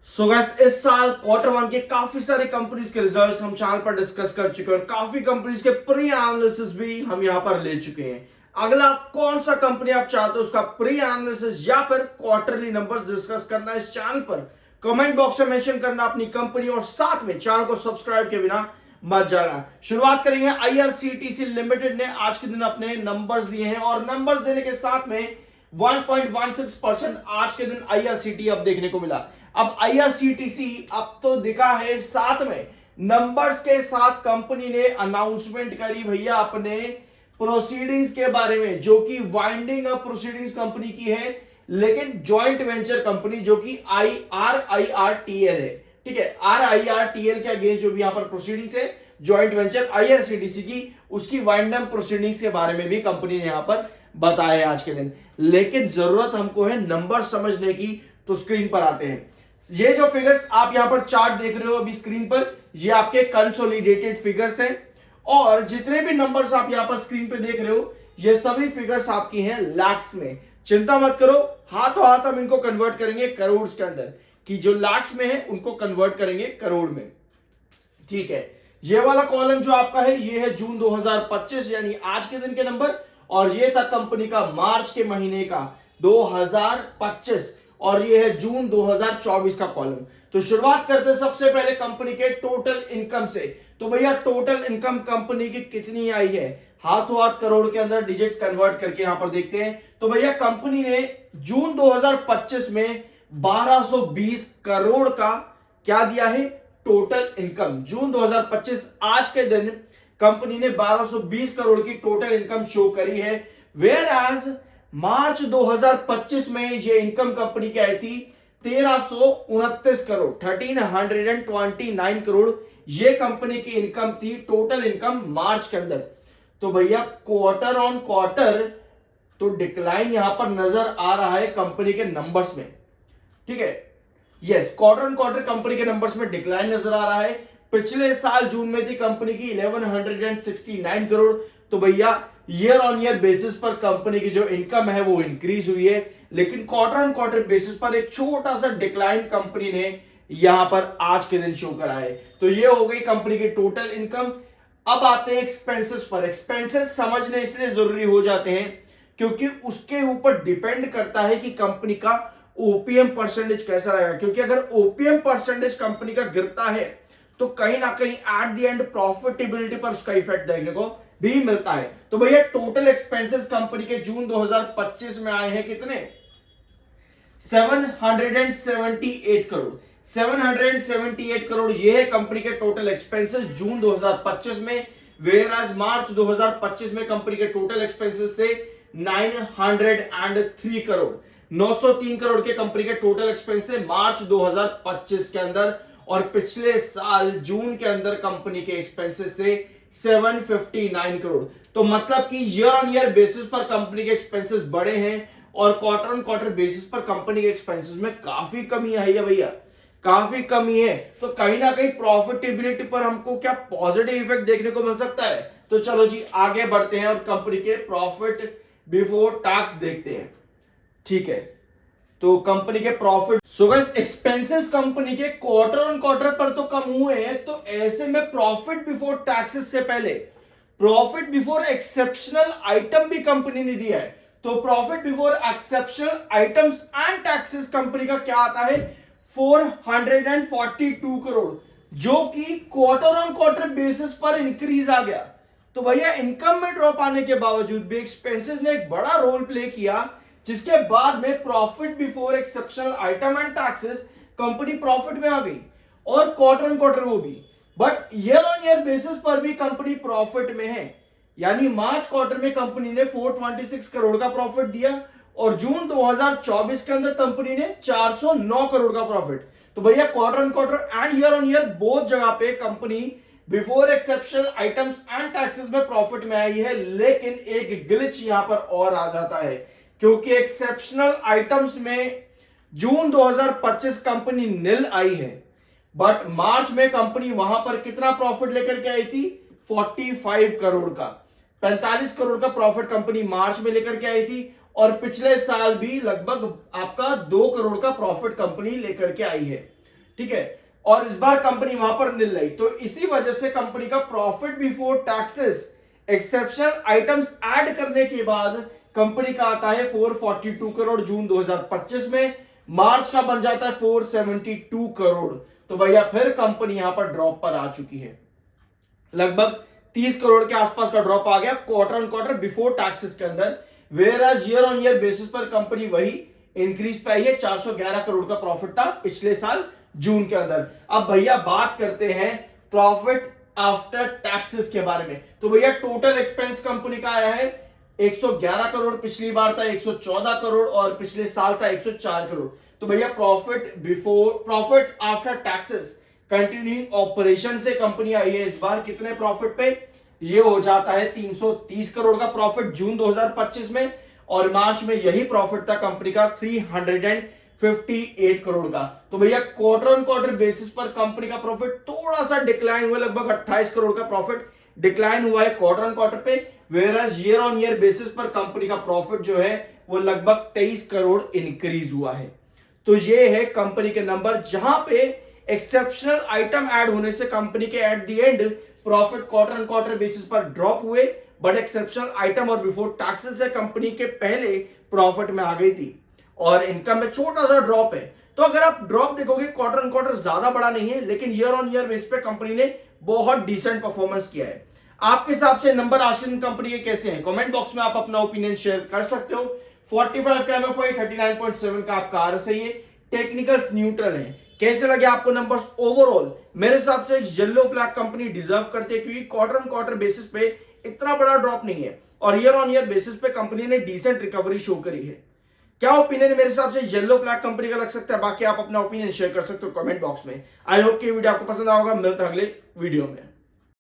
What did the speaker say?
So guys इस साल quarter one के काफी सारी कंपनीज के रिजल्ट्स हम चैनल पर डिस्कस कर चुके हैं और काफी कंपनीज के प्री एनालिसिस भी हम यहां पर ले चुके हैं। अगला कौन सा कंपनी आप चाहते हो उसका प्री एनालिसिस या फिर क्वार्टरली नंबर्स डिस्कस करना है इस चैनल पर, कमेंट बॉक्स में मेंशन करना अपनी कंपनी और साथ में चैनल को सब्सक्राइब के बिना मत जाना। शुरुआत करेंगे आईआरसीटीसी लिमिटेड ने आज के दिन अपने नंबर्स दिए हैं और नंबर्स देने के साथ में 1.16% आज के दिन आईआरसीटी अब देखने को मिला। अब आईआरसीटीसी अब तो दिखा है, साथ में नंबर्स के साथ कंपनी ने अनाउंसमेंट करी भैया अपने प्रोसीडिंग्स के बारे में, जो कि वाइंडिंग अप प्रोसीडिंग्स कंपनी की है, लेकिन जॉइंट वेंचर कंपनी जो कि आरआईआरटीएल है। ठीक है, आरआईआरटीएल के अगेंस्ट जो भी यहां पर प्रोसीडिंग्स है जॉइंट वेंचर आईआरसीटीसी की, उसकी वाइंड अप प्रोसीडिंग्स के बारे में भी कंपनी ने यहां पर बताया आज के दिन। लेकिन जरूरत हमको है नंबर समझने की, तो स्क्रीन पर आते हैं। ये जो फिगर्स आप यहां पर चार्ट देख रहे हो अभी स्क्रीन पर, ये आपके कंसोलिडेटेड फिगर्स हैं और जितने भी नंबर्स आप यहां पर स्क्रीन पे देख रहे हो ये सभी फिगर्स आपकी हैं लैक्स में। चिंता मत करो, हाथों हाथ हम इनको कन्वर्ट करेंगे करोड़ के अंदर, कि जो लैक्स में है उनको कन्वर्ट करेंगे करोड़ में। ठीक है, ये वाला कॉलम जो आपका है ये है जून 2025 यानी आज के दिन के नंबर, और ये था कंपनी का मार्च के महीने का 2025, और ये है जून 2024 का कॉलम। तो शुरुआत करते हैं सबसे पहले कंपनी के टोटल इनकम से। तो भैया टोटल इनकम कंपनी की कितनी आई है, हाथों हाथ करोड़ के अंदर डिजिट कन्वर्ट करके यहां पर देखते हैं। तो भैया कंपनी ने जून 2025 में 1220 करोड़ का क्या दिया है, टोटल इनकम। जून 2025 आज के दिन कंपनी ने 1220 करोड़ की टोटल इनकम शो करी है। वेयर एज मार्च 2025 में ये इनकम कंपनी की आई थी 1329 करोड़, 1329 करोड़ ये कंपनी की इनकम थी, टोटल इनकम मार्च के अंदर। तो भैया क्वार्टर ऑन क्वार्टर तो डिक्लाइन यहां पर नजर आ रहा है कंपनी के नंबर्स में। ठीक है, yes, quarter on quarter company के नंबर्स में डिक्लाइन नजर आ रहा है। पिछले साल जून में थी कंपनी की 1169 करोड़। तो भैया ईयर ऑन ईयर बेसिस पर कंपनी की जो इनकम है वो इंक्रीज हुई है, लेकिन क्वार्टर ऑन क्वार्टर बेसिस पर एक छोटा सा डिक्लाइन कंपनी ने यहां पर आज के दिन शो करा है। तो ये हो गई कंपनी की टोटल इनकम। अब आते हैं एक्सपेंसेस पर। एक्सपेंसेस समझने इसलिए जरूरी हो जाते हैं क्योंकि उसके ऊपर डिपेंड करता है कि कंपनी का ओपीएम परसेंटेज कैसा रहेगा, क्योंकि अगर ओपीएम परसेंटेज कंपनी का गिरता है तो कहीं ना कहीं एट द एंड प्रॉफिटेबिलिटी पर उसका इफेक्ट देखने को भी मिलता है। तो भैया टोटल एक्सपेंसेस कंपनी के जून 2025 में आए हैं कितने, 778 करोड़। 778 करोड़ ये है कंपनी के टोटल एक्सपेंसेस जून 2025 में। वेयर एज मार्च 2025 में कंपनी के टोटल एक्सपेंसेस थे 903 करोड़। 903 करोड़ के कंपनी के टोटल एक्सपेंस थे मार्च 2025 के अंदर, और पिछले साल जून के अंदर कंपनी के एक्सपेंसेस थे 759 करोड़। तो मतलब कि ईयर ऑन ईयर बेसिस पर कंपनी के एक्सपेंसेस बढ़े हैं और क्वार्टर ऑन क्वार्टर बेसिस पर कंपनी के एक्सपेंसेस में काफी कमी आई है भैया, काफी कमी है। तो कहीं ना कहीं प्रॉफिटेबिलिटी पर हमको क्या पॉजिटिव इफेक्ट देखने को मिल सकता है। तो चलो जी आगे बढ़ते हैं और कंपनी के प्रॉफिट बिफोर टैक्स देखते हैं। ठीक है, तो कंपनी के profit, so guys expenses company के क्वार्टर ऑन क्वार्टर पर तो कम हुए हैं, तो ऐसे में प्रॉफिट बिफोर टैक्सेस से पहले प्रॉफिट बिफोर एक्सेप्शनल आइटम भी कंपनी ने दिया है। तो profit before exceptional items and taxes company का क्या आता है, 442 करोड़, जो कि क्वार्टर ऑन क्वार्टर बेसिस पर इंक्रीज आ गया। तो भैया इनकम में ड्रॉप आने के बावजूद भी एक्सपेंसेस ने एक बड़ा रोल प्ले किया, जिसके बाद में profit before exceptional item and taxes company profit में आ गई, और क्वार्टर ऑन क्वार्टर वो भी, but year on year basis पर भी कंपनी प्रॉफिट में है। यानी मार्च क्वार्टर में कंपनी ने 426 करोड़ का प्रॉफिट दिया और जून 2024 के अंदर कंपनी ने 409 करोड़ का प्रॉफिट। तो भैया quarter on quarter and year on year both जगह पे company before exceptional items and taxes में प्रॉफिट में आई है। लेकिन एक ग्लिच यहां पर और आ जाता है, क्योंकि एक्सेप्शनल आइटम्स में जून 2025 कंपनी नील आई है, बट मार्च में कंपनी वहां पर कितना प्रॉफिट लेकर के आई थी, 45 करोड़ का, 45 करोड़ का प्रॉफिट कंपनी मार्च में लेकर के आई थी, और पिछले साल भी लगभग आपका 2 करोड़ का प्रॉफिट कंपनी लेकर के आई है। ठीक है, और इस बार कंपनी वहां पर नील रही, तो इसी वजह से कंपनी का profit before taxes exceptional items add करने के बाद कंपनी का आता है 442 करोड़ जून 2025 में, मार्च का बन जाता है 472 करोड़। तो भैया फिर कंपनी यहां पर ड्रॉप पर आ चुकी है, लगभग 30 करोड़ के आसपास का ड्रॉप आ गया quarter on quarter before taxes के अंदर। Whereas year on year basis पर कंपनी वही इंक्रीज पाई है, 411 करोड़ का प्रॉफिट था पिछले साल जून के अंदर। अब भैया बात करते हैं प्रॉफिट आफ्टर टैक्सेस के बारे में। तो भैया टोटल एक्सपेंस कंपनी का आया है 111 करोड़, पिछली बार था 114 करोड़ और पिछले साल था 104 करोड़। तो भैया profit after taxes continuing operation से कंपनी आई है इस बार कितने प्रॉफिट पे, ये हो जाता है 330 करोड़ का प्रॉफिट जून 2025 में, और मार्च में यही प्रॉफिट था कंपनी का 358 करोड़ का। तो भैया क्वार्टर ऑन क्वार्टर बेसिस पर कंपनी का प्रॉफिट थोड़ा सा डिक्लाइन हुआ, लगभग 28 करोड़ का प्रॉफिट डिक्लाइन हुआ है क्वार्टर ऑन क्वार्टर पे। Whereas year on year basis पर कंपनी का प्रॉफिट जो है वो लगभग 23 करोड़ इंक्रीज हुआ है। तो ये है कंपनी के नंबर, जहां पे एक्सेप्शनल आइटम ऐड होने से कंपनी के at the end profit quarter on quarter basis पर ड्रॉप हुए, बट एक्सेप्शनल आइटम और बिफोर टैक्सेस से कंपनी के पहले प्रॉफिट में आ गई थी, और इनकम में छोटा सा ड्रॉप है। तो अगर आप ड्रॉप देखोगे क्वार्टर ऑन क्वार्टर ज्यादा बड़ा नहीं है, लेकिन ईयर ऑन ईयर बेस पे कंपनी ने बहुत डिसेंट परफॉर्मेंस किया है। आपके हिसाब से नंबर आज के दिन कंपनी के कैसे हैं, कमेंट बॉक्स में आप अपना ओपिनियन शेयर कर सकते हो। 45 का एमएफआई, 39.7 का आपका आरएसआई है, टेक्निकल्स न्यूट्रल है। कैसे लगे आपको नंबर्स ओवरऑल? मेरे हिसाब से येलो फ्लैग कंपनी डिजर्व करती है, क्योंकि क्वार्टर ऑन क्वार्टर बेसिस पे इतना बड़ा ड्रॉप नहीं है, और ईयर ऑन ईयर बेसिस पे कंपनी ने डिसेंट रिकवरी शो करी है। क्या ओपिनियन मेरे हिसाब से येलो फ्लैग कंपनी का लग सकता है? बाकी आप अपना ओपिनियन शेयर कर सकते हो कमेंट बॉक्स में। आई होप कि वीडियो आपको पसंद आएगा, मिलता है अगले वीडियो में।